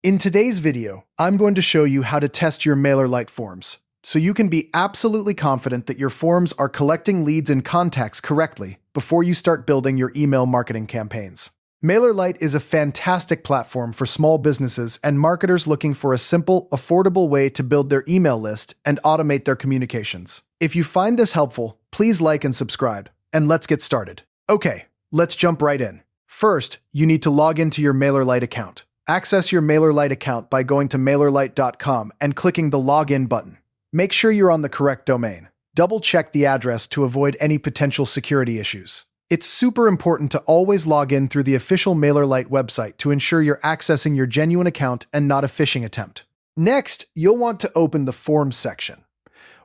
In today's video, I'm going to show you how to test your MailerLite forms, so you can be absolutely confident that your forms are collecting leads and contacts correctly before you start building your email marketing campaigns. MailerLite is a fantastic platform for small businesses and marketers looking for a simple, affordable way to build their email list and automate their communications. If you find this helpful, please like and subscribe, and let's get started. Okay, let's jump right in. First, you need to log into your MailerLite account. Access your MailerLite account by going to MailerLite.com and clicking the Login button. Make sure you're on the correct domain. Double-check the address to avoid any potential security issues. It's super important to always log in through the official MailerLite website to ensure you're accessing your genuine account and not a phishing attempt. Next, you'll want to open the Forms section.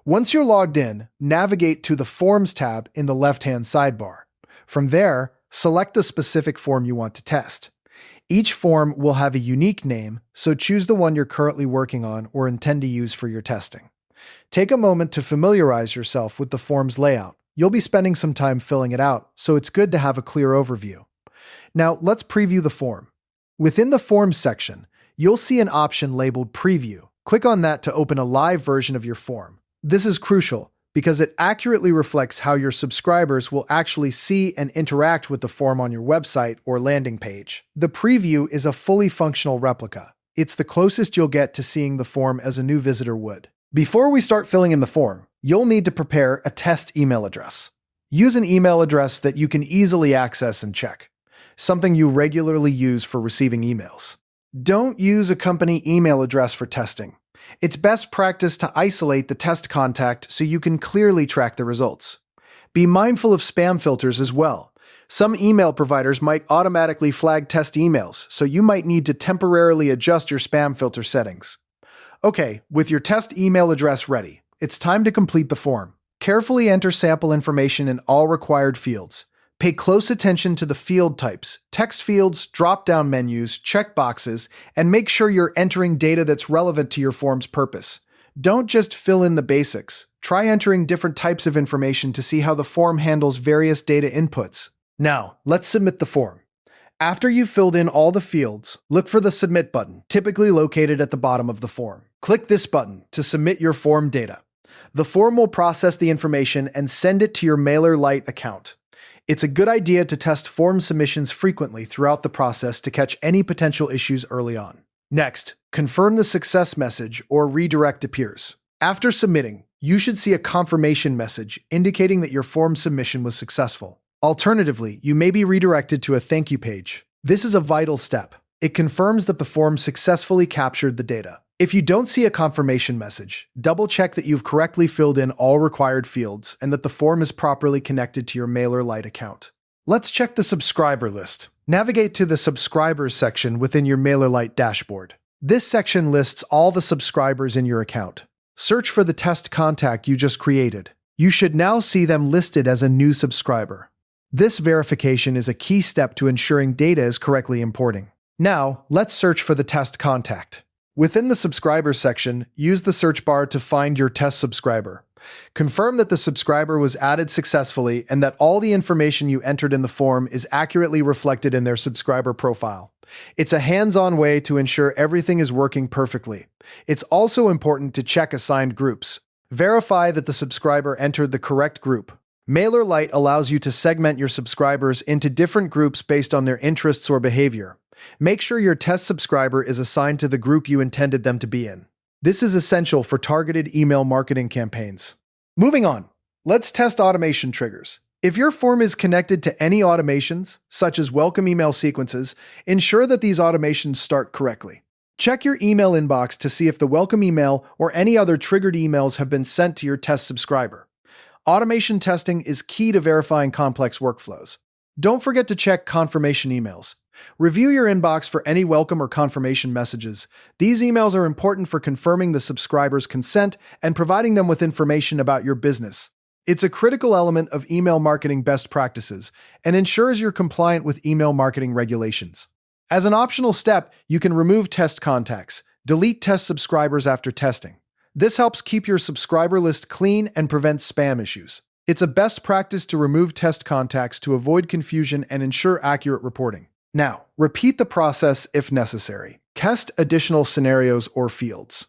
Once you're logged in, navigate to the Forms tab in the left-hand sidebar. From there, select the specific form you want to test. Each form will have a unique name, so choose the one you're currently working on or intend to use for your testing. Take a moment to familiarize yourself with the form's layout. You'll be spending some time filling it out, so it's good to have a clear overview. Now, let's preview the form. Within the Forms section, you'll see an option labeled Preview. Click on that to open a live version of your form. This is crucial because it accurately reflects how your subscribers will actually see and interact with the form on your website or landing page. The preview is a fully functional replica. It's the closest you'll get to seeing the form as a new visitor would. Before we start filling in the form, you'll need to prepare a test email address. Use an email address that you can easily access and check, something you regularly use for receiving emails. Don't use a company email address for testing. It's best practice to isolate the test contact so you can clearly track the results. Be mindful of spam filters as well. Some email providers might automatically flag test emails, so you might need to temporarily adjust your spam filter settings. Okay, with your test email address ready, it's time to complete the form. Carefully enter sample information in all required fields. Pay close attention to the field types, text fields, drop-down menus, checkboxes, and make sure you're entering data that's relevant to your form's purpose. Don't just fill in the basics. Try entering different types of information to see how the form handles various data inputs. Now, let's submit the form. After you've filled in all the fields, look for the Submit button, typically located at the bottom of the form. Click this button to submit your form data. The form will process the information and send it to your MailerLite account. It's a good idea to test form submissions frequently throughout the process to catch any potential issues early on. Next, confirm the success message or redirect appears. After submitting, you should see a confirmation message indicating that your form submission was successful. Alternatively, you may be redirected to a thank you page. This is a vital step. It confirms that the form successfully captured the data. If you don't see a confirmation message, double-check that you've correctly filled in all required fields and that the form is properly connected to your MailerLite account. Let's check the subscriber list. Navigate to the Subscribers section within your MailerLite dashboard. This section lists all the subscribers in your account. Search for the test contact you just created. You should now see them listed as a new subscriber. This verification is a key step to ensuring data is correctly importing. Now, let's search for the test contact. Within the Subscribers section, use the search bar to find your test subscriber. Confirm that the subscriber was added successfully and that all the information you entered in the form is accurately reflected in their subscriber profile. It's a hands-on way to ensure everything is working perfectly. It's also important to check assigned groups. Verify that the subscriber entered the correct group. MailerLite allows you to segment your subscribers into different groups based on their interests or behavior. Make sure your test subscriber is assigned to the group you intended them to be in. This is essential for targeted email marketing campaigns. Moving on, let's test automation triggers. If your form is connected to any automations, such as welcome email sequences, ensure that these automations start correctly. Check your email inbox to see if the welcome email or any other triggered emails have been sent to your test subscriber. Automation testing is key to verifying complex workflows. Don't forget to check confirmation emails. Review your inbox for any welcome or confirmation messages. These emails are important for confirming the subscriber's consent and providing them with information about your business. It's a critical element of email marketing best practices and ensures you're compliant with email marketing regulations. As an optional step, you can remove test contacts, delete test subscribers after testing. This helps keep your subscriber list clean and prevents spam issues. It's a best practice to remove test contacts to avoid confusion and ensure accurate reporting. Now, repeat the process if necessary. Test additional scenarios or fields.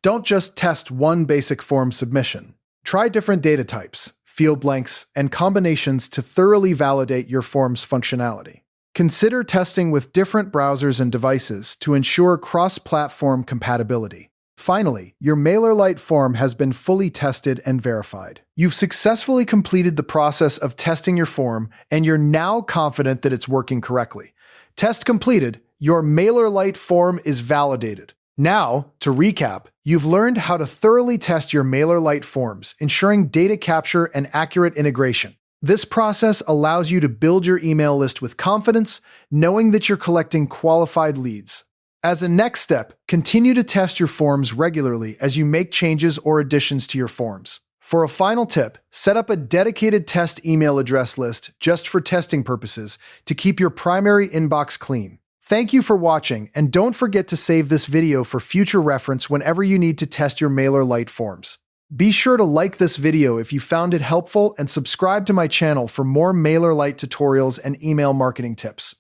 Don't just test one basic form submission. Try different data types, field blanks, and combinations to thoroughly validate your form's functionality. Consider testing with different browsers and devices to ensure cross-platform compatibility. Finally, your MailerLite form has been fully tested and verified. You've successfully completed the process of testing your form, and you're now confident that it's working correctly. Test completed, your MailerLite form is validated. Now, to recap, you've learned how to thoroughly test your MailerLite forms, ensuring data capture and accurate integration. This process allows you to build your email list with confidence, knowing that you're collecting qualified leads. As a next step, continue to test your forms regularly as you make changes or additions to your forms. For a final tip, set up a dedicated test email address list just for testing purposes to keep your primary inbox clean. Thank you for watching, and don't forget to save this video for future reference whenever you need to test your MailerLite forms. Be sure to like this video if you found it helpful and subscribe to my channel for more MailerLite tutorials and email marketing tips.